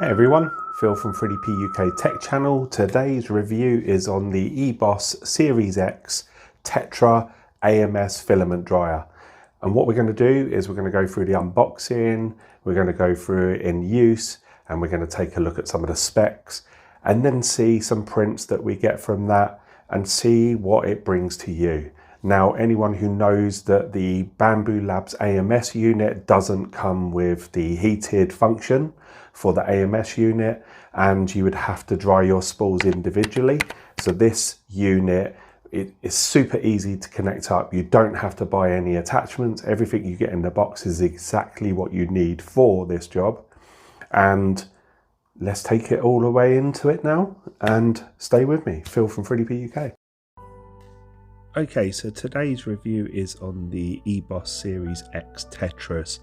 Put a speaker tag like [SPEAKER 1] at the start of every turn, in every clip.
[SPEAKER 1] Hey everyone, Phil from 3DP UK Tech Channel. Today's review is on the Eibos Series X Tetra AMS filament dryer. And what we're going to do is we're going to go through the unboxing, we're going to go through it in use, and we're going to take a look at some of the specs and then see some prints that we get from that and see what it brings to you. Now, anyone who knows that the Bambu Labs AMS unit doesn't come with the heated function for the AMS unit, and you would have to dry your spools individually. So this unit, it is super easy to connect up. You don't have to buy any attachments. Everything you get in the box is exactly what you need for this job. And let's take it all the way into it now and stay with me. Phil from 3DP UK. Okay, so today's review is on the Eibos Series X Tetras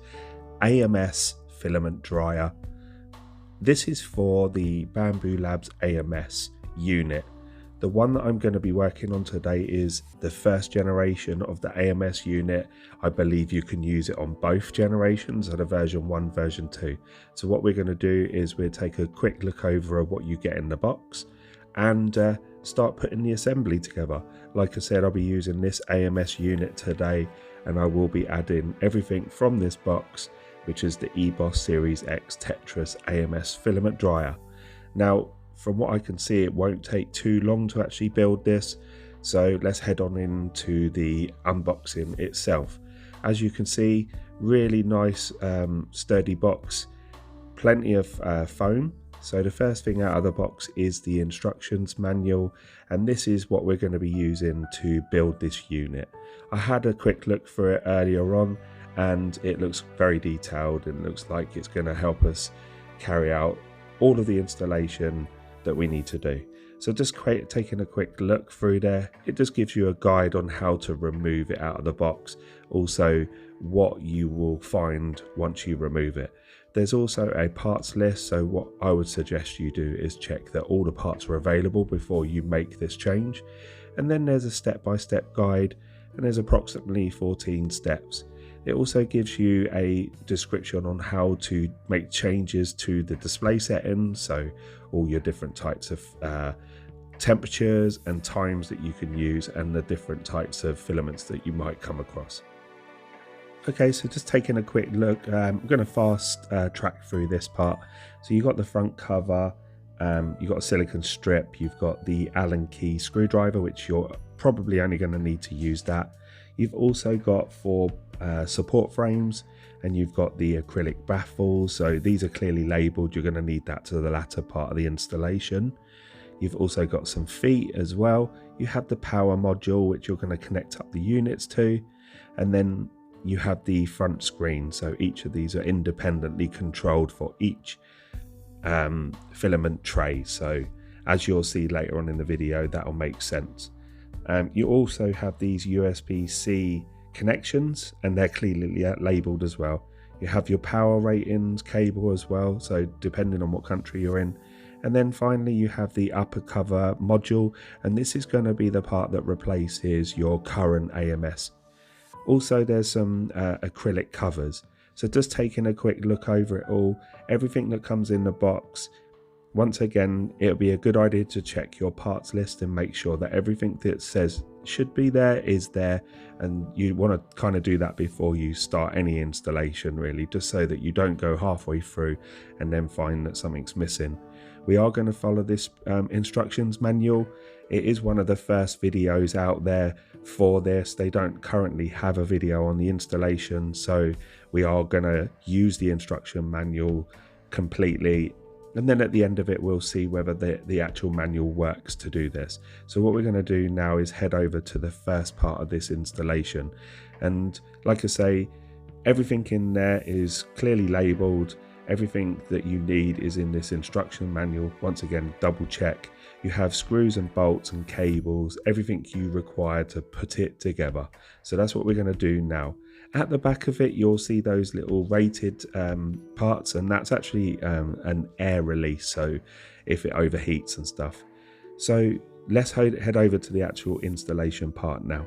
[SPEAKER 1] AMS filament dryer. This is for the Bambu Labs AMS unit. The one that I'm going to be working on today is the first generation of the AMS unit. I believe you can use it on both generations, at a version 1, version 2. So what we're going to do is we'll take a quick look over at what you get in the box and start putting the assembly together. Like I said, I'll be using this AMS unit today, and I will be adding everything from this box, which is the Eibos Series X Tetras AMS filament dryer. Now, from what I can see, it won't take too long to actually build this, so let's head on into the unboxing itself. As you can see, really nice sturdy box, plenty of foam. So the first thing out of the box is the instructions manual, and this is what we're going to be using to build this unit. I had a quick look for it earlier on, and it looks very detailed and looks like it's going to help us carry out all of the installation that we need to do. So just taking a quick look through there, it just gives you a guide on how to remove it out of the box, also what you will find once you remove it. There's also a parts list, so what I would suggest you do is check that all the parts are available before you make this change. And then there's a step-by-step guide, and there's approximately 14 steps. It also gives you a description on how to make changes to the display settings, so all your different types of temperatures and times that you can use, and the different types of filaments that you might come across. Okay, so just taking a quick look, I'm going to fast track through this part. So you've got the front cover, you've got a silicone strip, you've got the Allen key screwdriver, which you're probably only going to need to use that. You've also got 4 support frames, and you've got the acrylic baffles, so these are clearly labeled. You're going to need that to the latter part of the installation. You've also got some feet as well. You have the power module, which you're going to connect up the units to, and then you have the front screen, so each of these are independently controlled for each filament tray. So as you'll see later on in the video, that'll make sense. You also have these USB-C connections, and they're clearly labeled as well. You have your power ratings cable as well, so depending on what country you're in. And then finally you have the upper cover module, and this is going to be the part that replaces your current AMS. Also, there's some acrylic covers. So just taking a quick look over it all, everything that comes in the box, once again, it'll be a good idea to check your parts list and make sure that everything that says should be there is there, and you want to kind of do that before you start any installation, really, just so that you don't go halfway through and then find that something's missing. We are going to follow this instructions manual. It is one of the first videos out there for this. They don't currently have a video on the installation, so we are going to use the instruction manual completely, and then at the end of it we'll see whether the actual manual works to do this. So what we're going to do now is head over to the first part of this installation, and like I say, everything in there is clearly labeled. Everything that you need is in this instruction manual. Once again, double check. You have screws and bolts and cables, everything you require to put it together. So that's what we're going to do now. At the back of it, you'll see those little rated parts, and that's actually an air release, so if it overheats and stuff. So let's head over to the actual installation part now.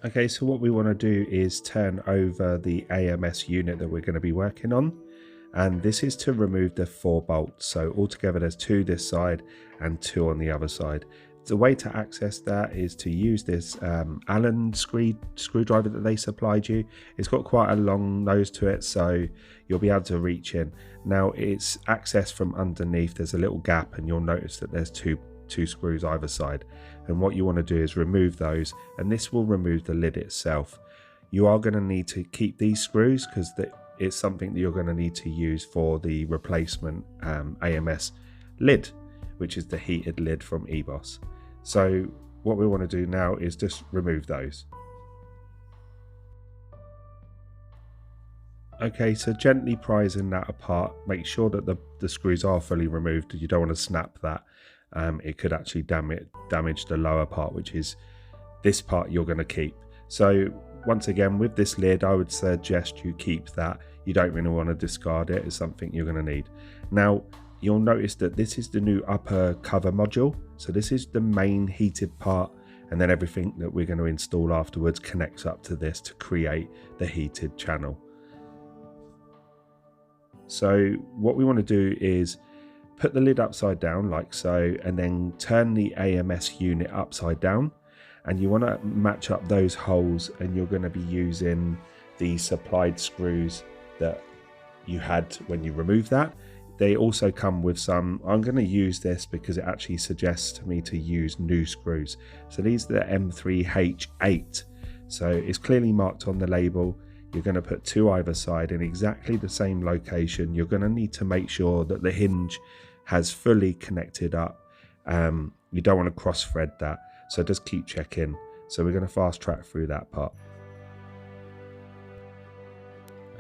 [SPEAKER 1] Okay, so what we want to do is turn over the AMS unit that we're going to be working on. and this is to remove the 4 bolts. So altogether there's 2 this side and 2 on the other side. The way to access that is to use this Allen screwdriver that they supplied you. It's got quite a long nose to it, so you'll be able to reach in. Now it's accessed from underneath. There's a little gap, and you'll notice that there's two screws either side. And what you want to do is remove those, and this will remove the lid itself. You are going to need to keep these screws because it's something that you're going to need to use for the replacement AMS lid, which is the heated lid from Eibos. So what we want to do now is just remove those. Okay, so gently prising that apart, make sure that the screws are fully removed. You don't want to snap that. It could actually damage the lower part, which is this part you're going to keep. So once again, with this lid, I would suggest you keep that. You don't really want to discard it. It's something you're going to need. Now, you'll notice that this is the new upper cover module. So this is the main heated part, and then everything that we're going to install afterwards connects up to this to create the heated channel. So what we want to do is put the lid upside down like so, and then turn the AMS unit upside down, and you want to match up those holes, and you're going to be using the supplied screws that you had when you removed that. They also come with some, I'm going to use this because it actually suggests to me to use new screws. So these are the M3H8. So it's clearly marked on the label. You're going to put 2 either side in exactly the same location. You're going to need to make sure that the hinge has fully connected up. You don't want to cross thread that. So just keep checking. So we're going to fast track through that part.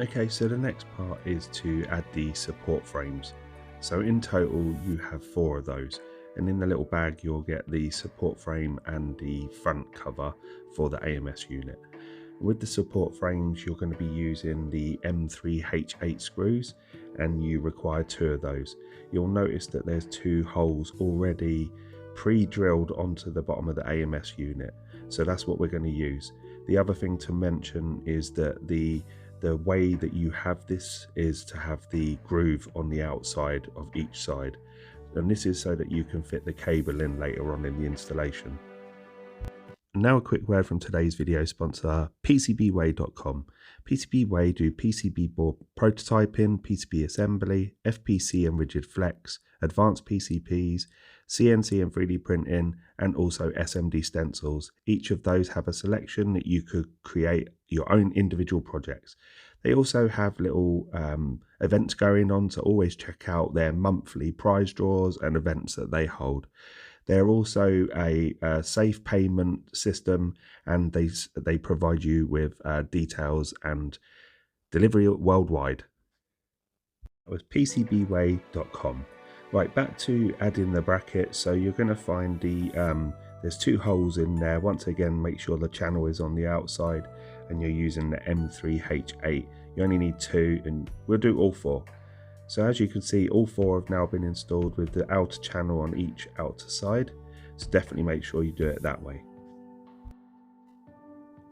[SPEAKER 1] Okay, so the next part is to add the support frames. So in total you have 4 of those, and in the little bag you'll get the support frame and the front cover for the AMS unit. With the support frames you're going to be using the M3H8 screws, and you require 2 of those. You'll notice that there's 2 holes already pre-drilled onto the bottom of the AMS unit, so that's what we're going to use. The other thing to mention is that the way that you have this is to have the groove on the outside of each side, and this is so that you can fit the cable in later on in the installation. Now a quick word from today's video sponsor, PCBWay.com. PCBWay do PCB board prototyping, PCB assembly, FPC and rigid flex, advanced PCPs, CNC and 3D printing, and also SMD stencils. Each of those have a selection that you could create your own individual projects. They also have little events going on, so always check out their monthly prize draws and events that they hold. They're also a safe payment system, and they provide you with details and delivery worldwide. That was PCBWay.com. Right, back to adding the brackets. So you're going to find there's 2 holes in there. Once again, make sure the channel is on the outside, and you're using the M3H8. You only need 2, and we'll do all 4. So as you can see, all 4 have now been installed with the outer channel on each outer side. So definitely make sure you do it that way.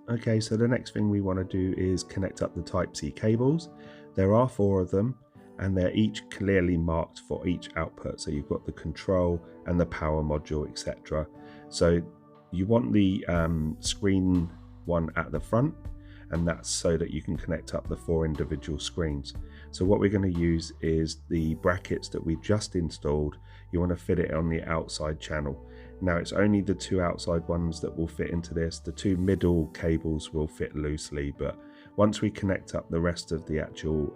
[SPEAKER 1] Okay, so the next thing we want to do is connect up the Type-C cables. There are 4 of them, and they're each clearly marked for each output. So you've got the control and the power module, etc. So you want the screen one at the front, and that's so that you can connect up the 4 individual screens. So what we're going to use is the brackets that we've just installed. You want to fit it on the outside channel. Now it's only the 2 outside ones that will fit into this. The 2 middle cables will fit loosely, but once we connect up the rest of the actual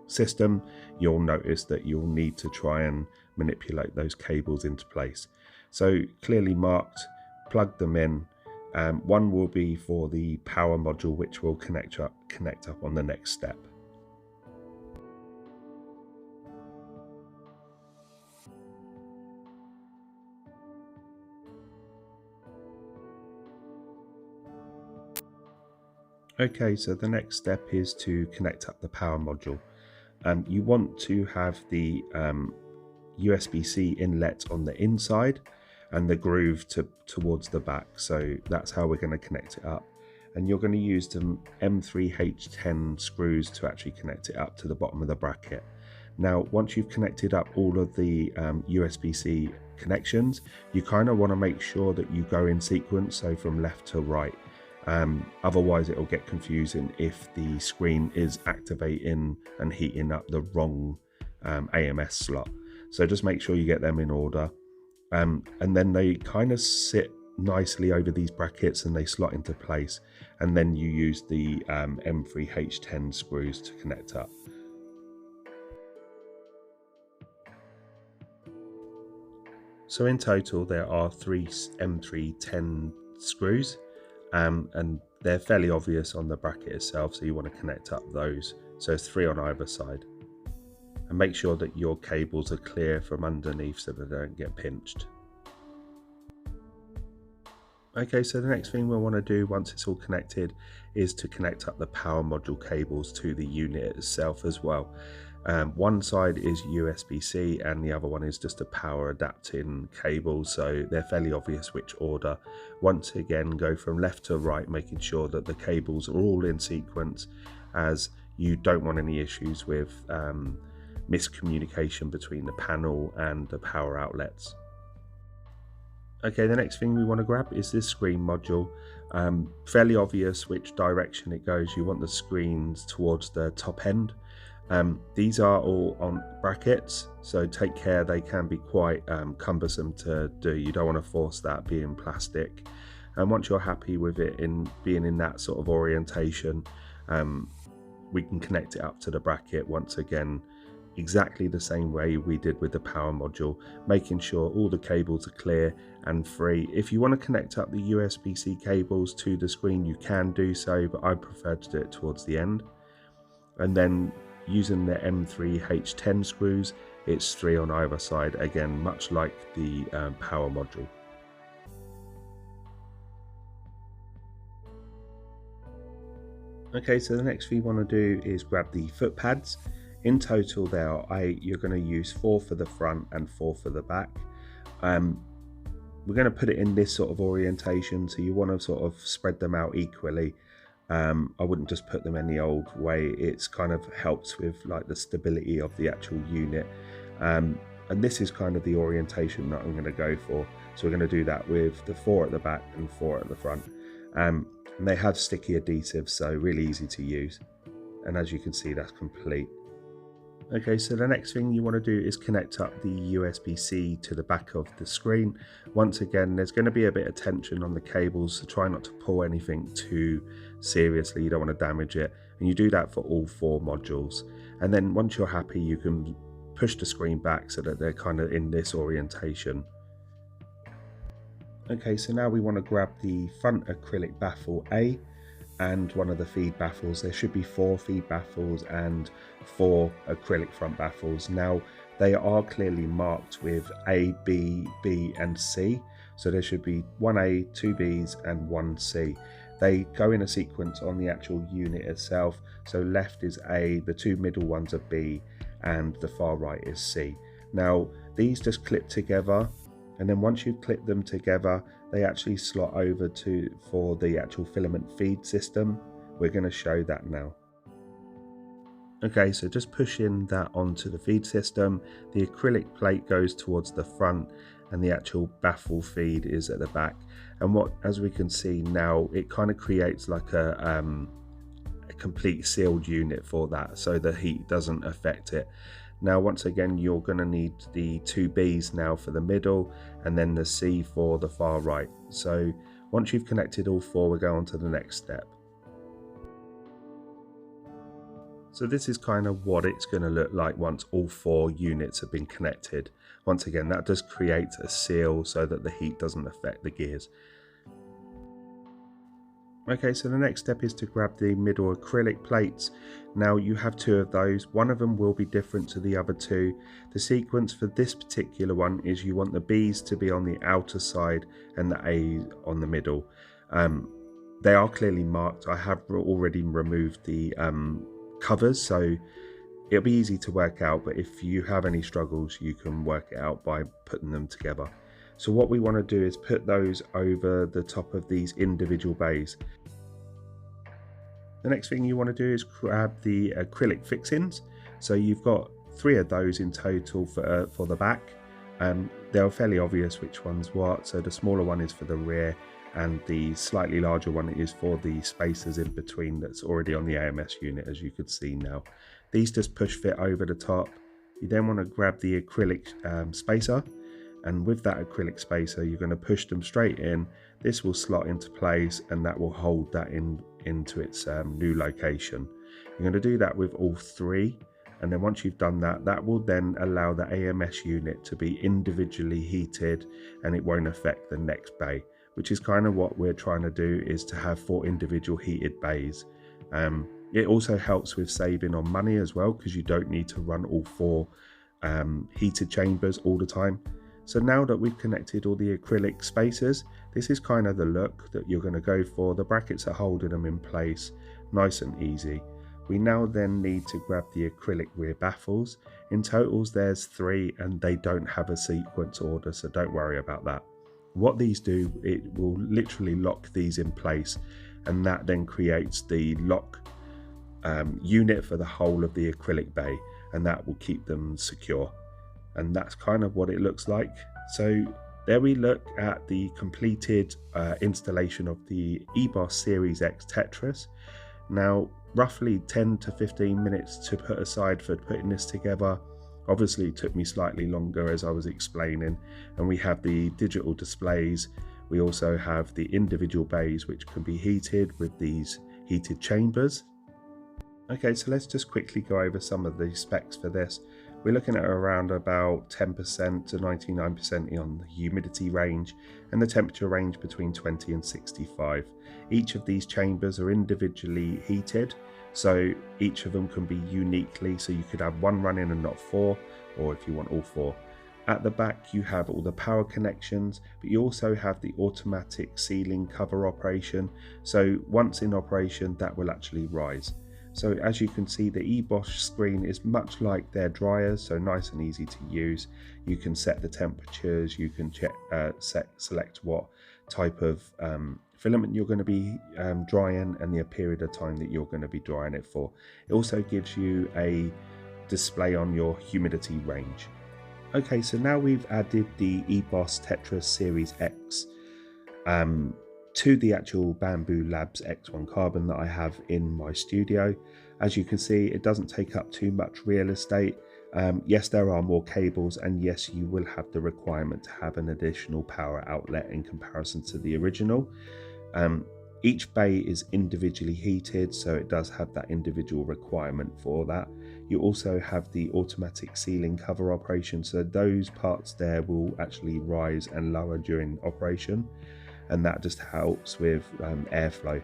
[SPEAKER 1] system, you'll notice that you'll need to try and manipulate those cables into place. So clearly marked, plug them in. One will be for the power module, which will connect up on the next step. Okay, so the next step is to connect up the power module. You want to have the USB-C inlet on the inside and the groove towards the back. So that's how we're going to connect it up. and you're going to use the M3H10 screws to actually connect it up to the bottom of the bracket. Now, once you've connected up all of the USB-C connections, you kind of want to make sure that you go in sequence, so from left to right. Otherwise it will get confusing if the screen is activating and heating up the wrong AMS slot. So just make sure you get them in order, and then they kind of sit nicely over these brackets and they slot into place, and then you use the M3H10 screws to connect up. So in total there are 3 M310 screws, and they're fairly obvious on the bracket itself, so you want to connect up those. So it's 3 on either side, and make sure that your cables are clear from underneath so that they don't get pinched. Okay, so the next thing we'll want to do once it's all connected is to connect up the power module cables to the unit itself as well. One side is USB-C and the other one is just a power adapting cable, so they're fairly obvious which order. Once again, go from left to right, making sure that the cables are all in sequence, as you don't want any issues with miscommunication between the panel and the power outlets. Okay, the next thing we want to grab is this screen module. Fairly obvious which direction it goes. You want the screens towards the top end. These are all on brackets, so take care, they can be quite cumbersome to do. You don't want to force that being plastic. And once you're happy with it in being in that sort of orientation, we can connect it up to the bracket once again, exactly the same way we did with the power module, making sure all the cables are clear and free. If you want to connect up the USB-C cables to the screen, you can do so, but I prefer to do it towards the end. And then using the M3H10 screws, it's 3 on either side, again much like the power module. Okay, so the next thing you want to do is grab the foot pads. In total there are 8. You're going to use 4 for the front and 4 for the back. We're going to put it in this sort of orientation, so you want to sort of spread them out equally. I wouldn't just put them any old way. It's kind of helps with like the stability of the actual unit, and this is kind of the orientation that I'm going to go for. So we're going to do that with the 4 at the back and 4 at the front, and they have sticky adhesive, so really easy to use. And as you can see, that's complete. Okay, so the next thing you want to do is connect up the USB-C to the back of the screen. Once again, there's going to be a bit of tension on the cables, so try not to pull anything too seriously. You don't want to damage it, and you do that for all 4 modules. And then once you're happy, you can push the screen back so that they're kind of in this orientation. Okay, so now we want to grab the front acrylic baffle A and one of the feed baffles. There should be 4 feed baffles and 4 acrylic front baffles. Now they are clearly marked with A, B, B and C, so there should be 1A, 2 Bs and 1 C. They go in a sequence on the actual unit itself, so left is A, the 2 middle ones are B and the far right is C. Now these just clip together, and then once you've clipped them together, they actually slot over for the actual filament feed system. We're going to show that now. Okay, so just pushing that onto the feed system. The acrylic plate goes towards the front and the actual baffle feed is at the back. And as we can see now, it kind of creates like a complete sealed unit for that, so the heat doesn't affect it. Now once again, you're going to need the 2 Bs now for the middle and then the C for the far right. So once you've connected all 4, we'll go on to the next step. So this is kind of what it's going to look like once all 4 units have been connected. Once again, that just creates a seal so that the heat doesn't affect the gears. Okay, so the next step is to grab the middle acrylic plates. Now you have 2 of those. One of them will be different to the other 2. The sequence for this particular one is you want the Bs to be on the outer side and the A on the middle. They are clearly marked. I have already removed the covers, so it'll be easy to work out, but if you have any struggles, you can work it out by putting them together. So what we want to do is put those over the top of these individual bays. The next thing you want to do is grab the acrylic fixings. So you've got 3 of those in total for the back. They're fairly obvious which one's what. So the smaller one is for the rear, and the slightly larger one is for the spacers in between that's already on the AMS unit, as you could see now. These just push fit over the top. You then want to grab the acrylic spacer, and with that acrylic spacer you're going to push them straight in. This will slot into place and that will hold that into its new location. You're going to do that with all 3, and then once you've done that, that will then allow the AMS unit to be individually heated, and it won't affect the next bay, which is kind of what we're trying to do, is to have 4 individual heated bays. It also helps with saving on money as well, because you don't need to run all 4 heated chambers all the time. So now that we've connected all the acrylic spacers, this is kind of the look that you're going to go for. The brackets are holding them in place nice and easy. We now then need to grab the acrylic rear baffles. In totals there's 3, and they don't have a sequence order, so don't worry about that. What these do, it will literally lock these in place, and that then creates the lock unit for the whole of the acrylic bay, and that will keep them secure. And that's kind of what it looks like. So there we look at the completed installation of the Eibos Series X Tetras. Now, roughly 10 to 15 minutes to put aside for putting this together. Obviously it took me slightly longer, as I was explaining, and we have the digital displays. We also have the individual bays which can be heated with these heated chambers. Okay, so let's just quickly go over some of the specs for this. We're looking at around about 10% to 99% on the humidity range, and the temperature range between 20 and 65. Each of these chambers are individually heated, so each of them can be uniquely, so you could have 1 running and not 4, or if you want all 4. At the back you have all the power connections, but you also have the automatic ceiling cover operation, so once in operation that will actually rise. So as you can see, the Eibos screen is much like their dryers, so nice and easy to use. You can set the temperatures, you can select what type of filament you're going to be drying, and the period of time that you're going to be drying it for. It also gives you a display on your humidity range. Okay, so now we've added the Eibos Tetras Series X to the actual Bamboo Labs X1 carbon that I have in my studio. As you can see, it doesn't take up too much real estate. Yes, there are more cables, and yes, you will have the requirement to have an additional power outlet in comparison to the original. Each bay is individually heated, so it does have that individual requirement for that. You also have the automatic ceiling cover operation, so those parts there will actually rise and lower during operation, and that just helps with airflow.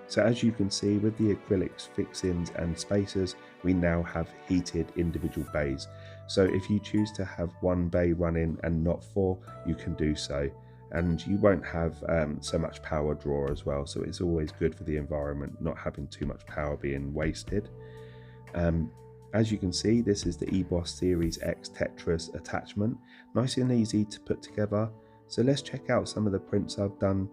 [SPEAKER 1] So as you can see, with the acrylics fixings and spacers, we now have heated individual bays. So if you choose to have 1 bay running and not 4, you can do so, and you won't have so much power draw as well. So it's always good for the environment, not having too much power being wasted. As you can see, this is the Eibos Series X Tetras attachment, nice and easy to put together. So let's check out some of the prints I've done.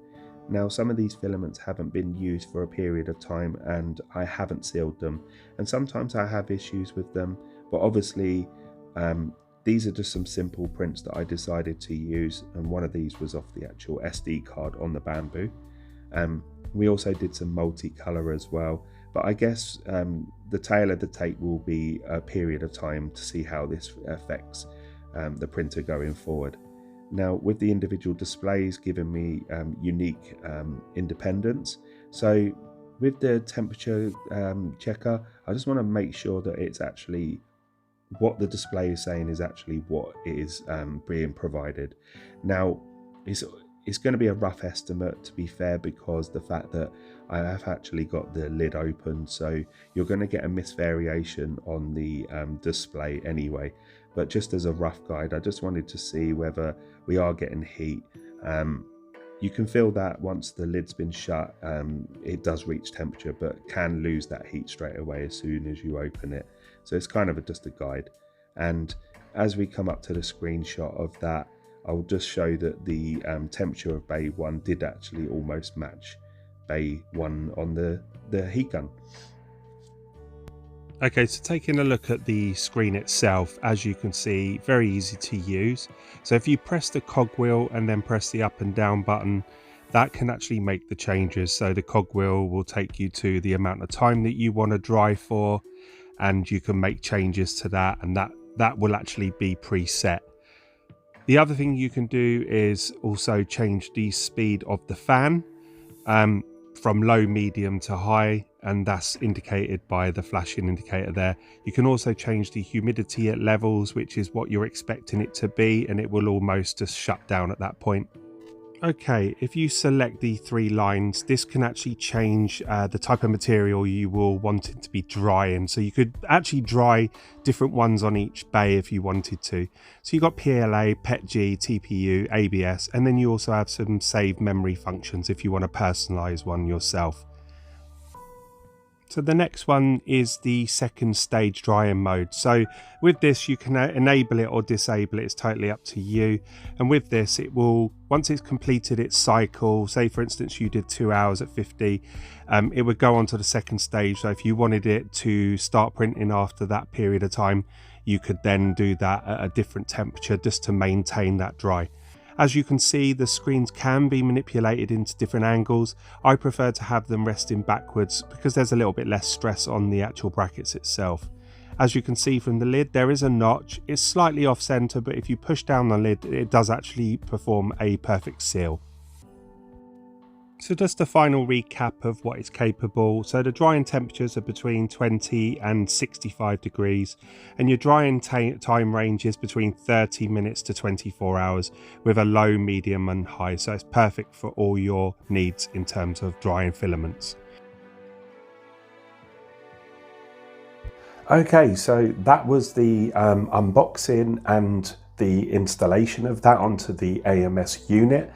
[SPEAKER 1] Now, some of these filaments haven't been used for a period of time, and I haven't sealed them, and sometimes I have issues with them, but obviously these are just some simple prints that I decided to use, and one of these was off the actual SD card on the Bamboo. We also did some multicolor as well, but I guess the tail of the tape will be a period of time to see how this affects the printer going forward. Now, with the individual displays giving me unique independence, so with the temperature checker, I just want to make sure that it's actually what the display is saying is actually what is being provided. Now, it's going to be a rough estimate, to be fair, because the fact that I have actually got the lid open, so you're going to get a misvariation on the display anyway. But just as a rough guide, I just wanted to see whether we are getting heat. You can feel that once the lid's been shut, it does reach temperature, but can lose that heat straight away as soon as you open it. So it's kind of just a guide. And as we come up to the screenshot of that, I'll just show that the temperature of bay 1 did actually almost match bay 1 on the the heat gun.
[SPEAKER 2] Okay, so taking a look at the screen itself, as you can see, very easy to use. So if you press the cogwheel and then press the up and down button, that can actually make the changes. So the cogwheel will take you to the amount of time that you want to dry for, and you can make changes to that, and that will actually be preset. The other thing you can do is also change the speed of the fan from low, medium to high, and that's indicated by the flashing indicator there. You can also change the humidity at levels, which is what you're expecting it to be, and it will almost just shut down at that point. Okay, if you select the 3 lines, this can actually change the type of material you will want it to be drying. So you could actually dry different ones on each bay if you wanted to. So you've got PLA, PETG, TPU, ABS, and then you also have some save memory functions if you want to personalize one yourself. So the next one is the second stage drying mode. So with this, you can enable it or disable it. It's totally up to you. And with this, it will, once it's completed its cycle, say for instance, you did 2 hours at 50, it would go on to the second stage. So if you wanted it to start printing after that period of time, you could then do that at a different temperature just to maintain that dry. As you can see, the screens can be manipulated into different angles. I prefer to have them resting backwards because there's a little bit less stress on the actual brackets itself. As you can see from the lid, there is a notch. It's slightly off center, but if you push down the lid, it does actually perform a perfect seal. So just a final recap of what it's capable. So the drying temperatures are between 20 and 65 degrees, and your drying time range is between 30 minutes to 24 hours with a low, medium and high. So it's perfect for all your needs in terms of drying filaments.
[SPEAKER 1] Okay, so that was the unboxing and the installation of that onto the AMS unit.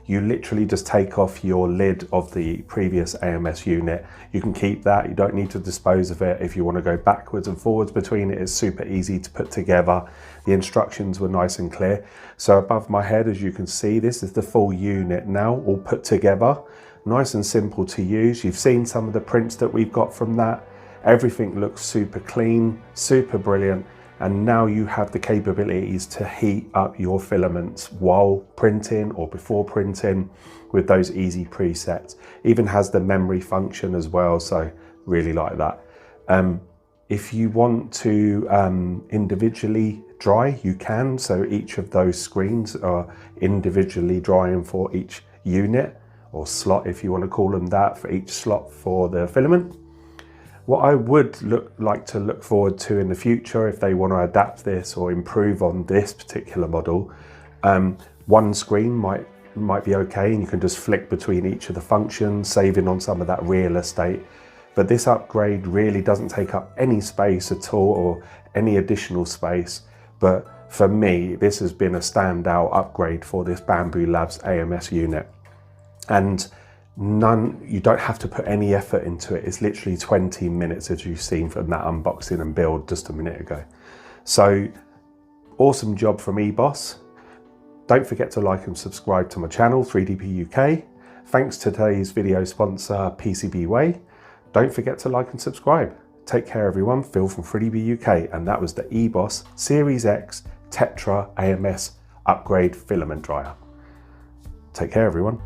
[SPEAKER 1] You literally just take off your lid of the previous AMS unit. You can keep that, you don't need to dispose of it. If you want to go backwards and forwards between it, it's super easy to put together. The instructions were nice and clear. So above my head, as you can see, this is the full unit now, all put together. Nice and simple to use. You've seen some of the prints that we've got from that. Everything looks super clean, super brilliant. And now you have the capabilities to heat up your filaments while printing or before printing with those easy presets. Even has the memory function as well, so really like that. If you want to individually dry, you can. So each of those screens are individually drying for each unit or slot, if you want to call them that, for each slot for the filament. What I would like to look forward to in the future, if they want to adapt this or improve on this particular model, one screen might be okay, and you can just flick between each of the functions, saving on some of that real estate. But this upgrade really doesn't take up any space at all or any additional space. But for me, this has been a standout upgrade for this Bambu Labs AMS unit. And you don't have to put any effort into it. It's literally 20 minutes, as you've seen from that unboxing and build just a minute ago. So awesome job from Eibos. Don't forget to like and subscribe to my channel, 3DP UK. Thanks to today's video sponsor, PCBWay. Don't forget to like and subscribe. Take care everyone, Phil from 3DP UK, and that was the Eibos Series X Tetra AMS upgrade filament dryer. Take care everyone.